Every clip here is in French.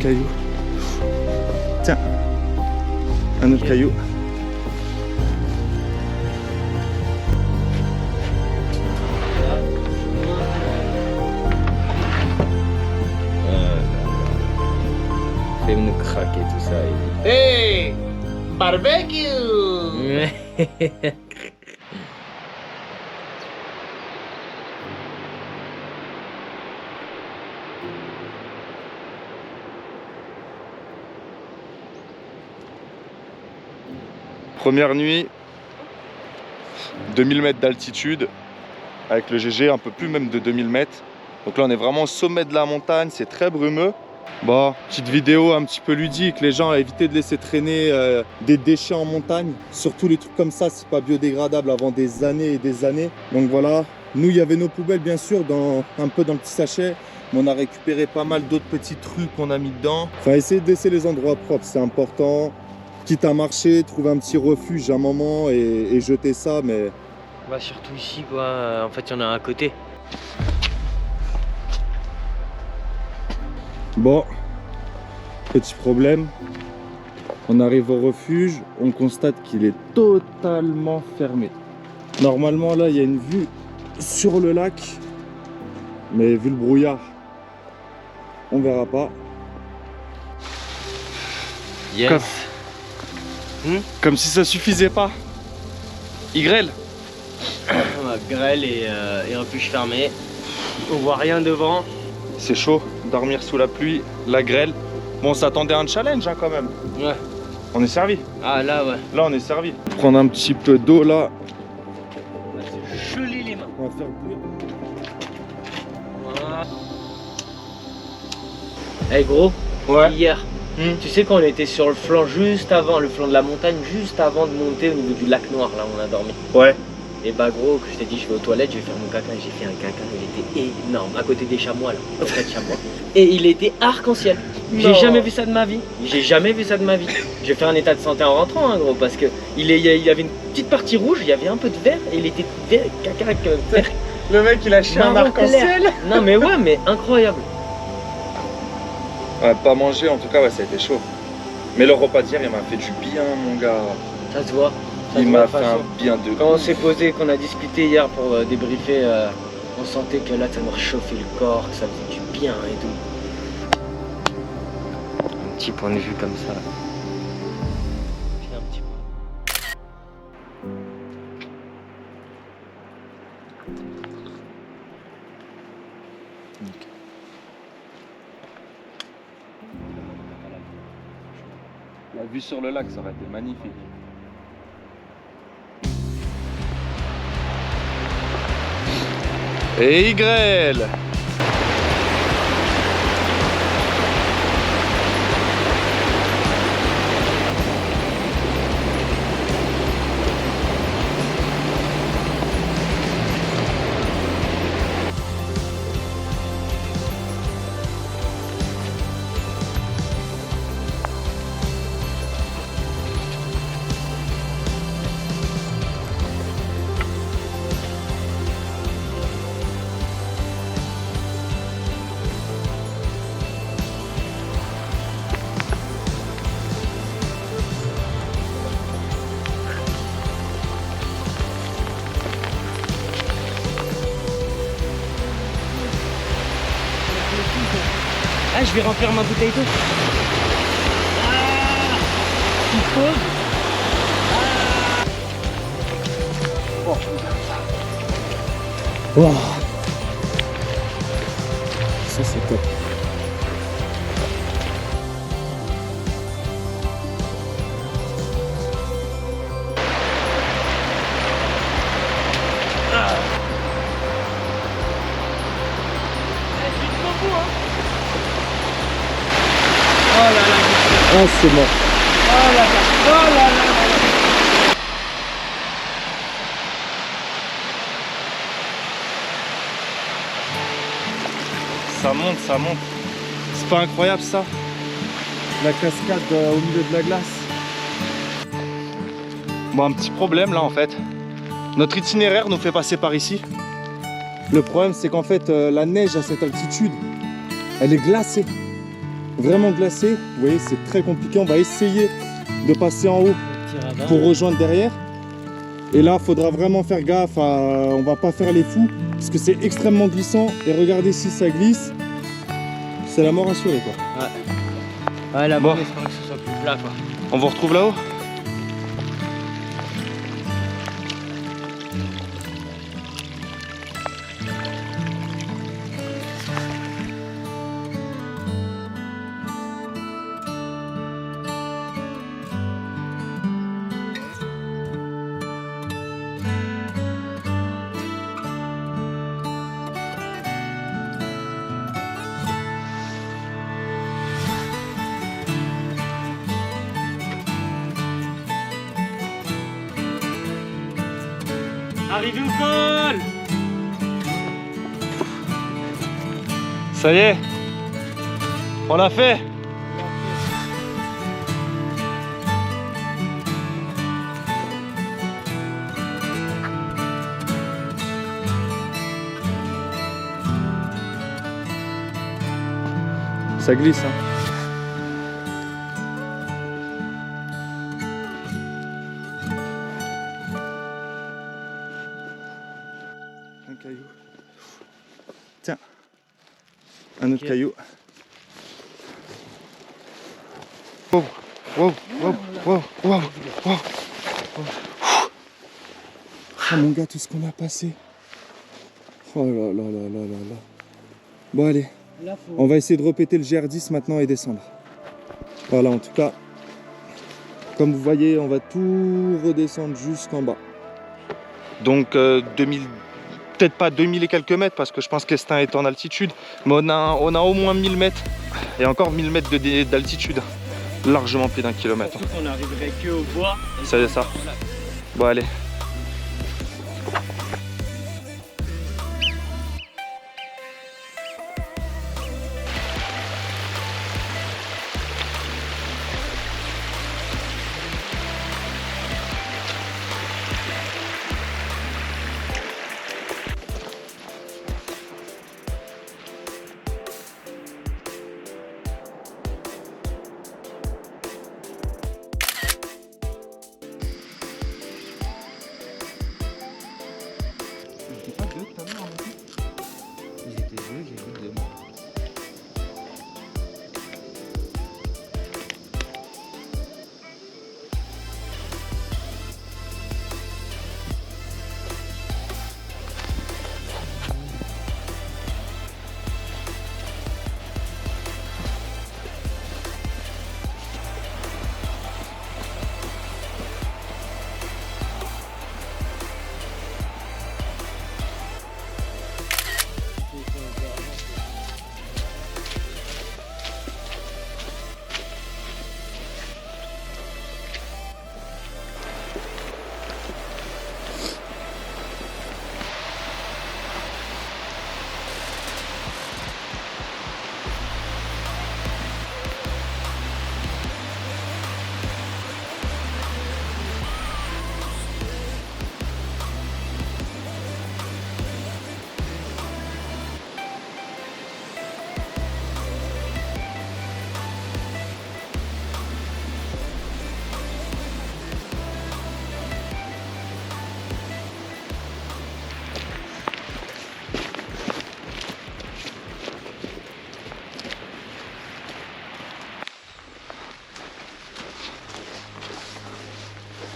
caillou. Tiens, un autre caillou. Fais-nous craquer tout ça. Hey! Barbecue! Première nuit, 2000 mètres d'altitude, avec le GG un peu plus même de 2000 mètres. Donc là on est vraiment au sommet de la montagne, c'est très brumeux. Bon, petite vidéo un petit peu ludique, les gens à éviter de laisser traîner des déchets en montagne. Surtout les trucs comme ça, c'est pas biodégradable avant des années et des années. Donc voilà, nous il y avait nos poubelles bien sûr, un peu dans le petit sachet. Mais on a récupéré pas mal d'autres petits trucs qu'on a mis dedans. Enfin, essayer de laisser les endroits propres, c'est important. Quitte à marcher, trouver un petit refuge à un moment et jeter ça, mais... Bah surtout ici quoi, en fait il y en a un à côté. Bon, petit problème. On arrive au refuge, on constate qu'il est totalement fermé. Normalement là, il y a une vue sur le lac, mais vu le brouillard, on verra pas. Yes. Comme si ça suffisait pas. YL. Grêle et un refuge fermé. On voit rien devant. C'est chaud, dormir sous la pluie, la grêle. Bon, on s'attendait à un challenge hein, quand même. Ouais. On est servi. Ah là ouais. Là, on est servi. Prendre un petit peu d'eau là. On va se geler les mains. On va faire bouillir. Voilà. Hey gros, Ouais. hier, tu sais quand on était sur le flanc juste avant, le flanc de la montagne, juste avant de monter au niveau du lac Noir, là où on a dormi. Ouais. Et bah gros, que je t'ai dit je vais aux toilettes, je vais faire mon caca, j'ai fait un caca, il était énorme, à côté des chamois là, auprès de chamois. Et il était arc-en-ciel. J'ai Non. jamais vu ça de ma vie. J'ai jamais vu ça de ma vie. Je vais faire un état de santé en rentrant, hein, gros, parce que il y avait une petite partie rouge, il y avait un peu de vert, et il était vert, caca, vert. Le mec, il a chié un marron arc-en-ciel. clair. Non mais ouais, mais incroyable. Ouais, pas manger, en tout cas, ouais, ça a été chaud. Mais le repas d'hier, il m'a fait du bien, mon gars. Ça se voit. Ça Il se voit m'a de fait toute un façon. bien de... Quand on s'est posé, qu'on a discuté hier pour débriefer, on sentait que là ça nous réchauffait le corps, que ça faisait du bien et tout. Un petit point de vue comme ça. Puis un petit point. La vue sur le lac, ça aurait été magnifique. Et YL. Ah, je vais remplir ma bouteille d'eau. Ah, il faut. Wow. Ça, c'est top. Ah, c'est mort. Oh là là, oh là là là là. Ça monte, ça monte. C'est pas incroyable ça? La cascade au milieu de la glace. Bon, un petit problème là en fait. Notre itinéraire nous fait passer par ici. Le problème c'est qu'en fait la neige à cette altitude, elle est glacée. vraiment glacé. Vous voyez, c'est très compliqué. On va essayer de passer en haut pour rejoindre derrière. Et là, il faudra vraiment faire gaffe. On va pas faire les fous parce que c'est extrêmement glissant. Et regardez si ça glisse. C'est la mort assurée, quoi. Ouais, là, Bon. bon, j'espère que ce soit plus plat, quoi. On vous retrouve là-haut. Arrivé au col! Ça y est, on l'a fait. Ça glisse, hein. Un caillou. Tiens, un autre caillou. Wow, wow, wow, wow, wow, wow. Oh mon gars, tout ce qu'on a passé. Oh là là là là là là. Bon allez, Là, on va essayer de repéter le GR10 maintenant et descendre. Voilà, en tout cas, comme vous voyez, on va tout redescendre jusqu'en bas. Donc 2000, peut-être pas 2000 et quelques mètres parce que je pense qu'Estaing est en altitude, mais on a au moins 1000 mètres et encore 1000 mètres d'altitude, largement plus d'1 kilomètre. surtout qu'on n'arriverait que au bois. C'est ça. Bon allez. Ils étaient deux, j'ai vu deux.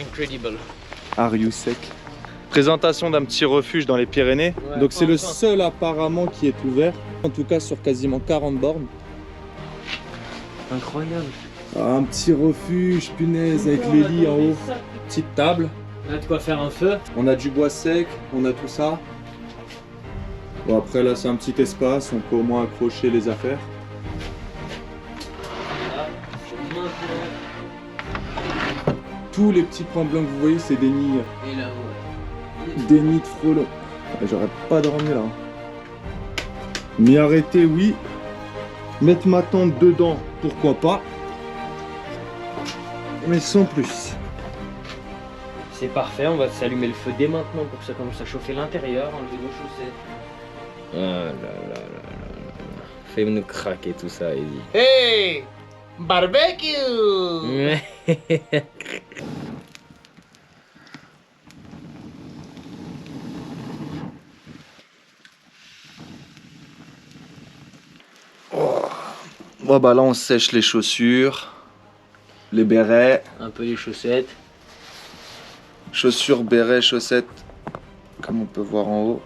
Incredible. Are you sec? Présentation d'un petit refuge dans les Pyrénées. Ouais, Donc c'est le enfin. seul apparemment qui est ouvert, en tout cas sur quasiment 40 bornes. Incroyable. Ah, un petit refuge, punaise, avec les lits en haut. Petite table. On a de quoi faire un feu. On a du bois sec, on a tout ça. Bon après là c'est un petit espace, on peut au moins accrocher les affaires. Tous les petits points blancs que vous voyez c'est des nids. Et là-haut. Des nids de frelons. J'aurais pas dormi là. M'y arrêter, oui. Mettre ma tente dedans, pourquoi pas. Mais sans plus. C'est parfait, on va s'allumer le feu dès maintenant pour que ça commence à chauffer l'intérieur, enlever nos chaussettes. Ah là là là là là. Fais-nous craquer tout ça, Eddie. Hey, barbecue. Bon bah là on sèche les chaussures, les bérets, Un peu les chaussettes. chaussures, bérets, chaussettes, comme on peut voir en haut.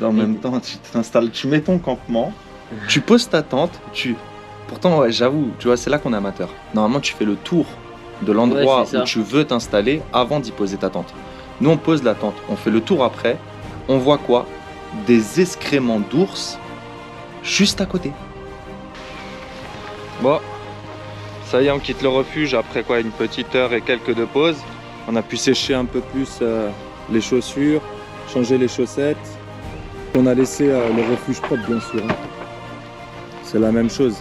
Là, en même temps tu t'installes, tu mets ton campement, tu poses ta tente, Pourtant ouais j'avoue, tu vois c'est là qu'on est amateur. Normalement tu fais le tour de l'endroit Ouais, c'est ça. où tu veux t'installer avant d'y poser ta tente. Nous on pose la tente, on fait le tour après, on voit quoi? Des excréments d'ours juste à côté. Bon, ça y est, on quitte le refuge après quoi, une petite heure et quelques de pause. On a pu sécher un peu plus les chaussures, changer les chaussettes. On a laissé le refuge propre bien sûr. Hein. C'est la même chose.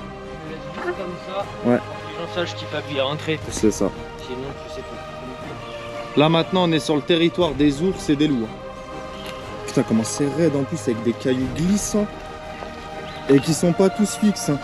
Comme ça. Ouais. Les gens sachent qu'il faut appuyer à rentrer. C'est ça. Sinon, tu sais pas. Là maintenant on est sur le territoire des ours et des loups. Putain comment c'est raide en plus avec des cailloux glissants et qui sont pas tous fixes. Hein.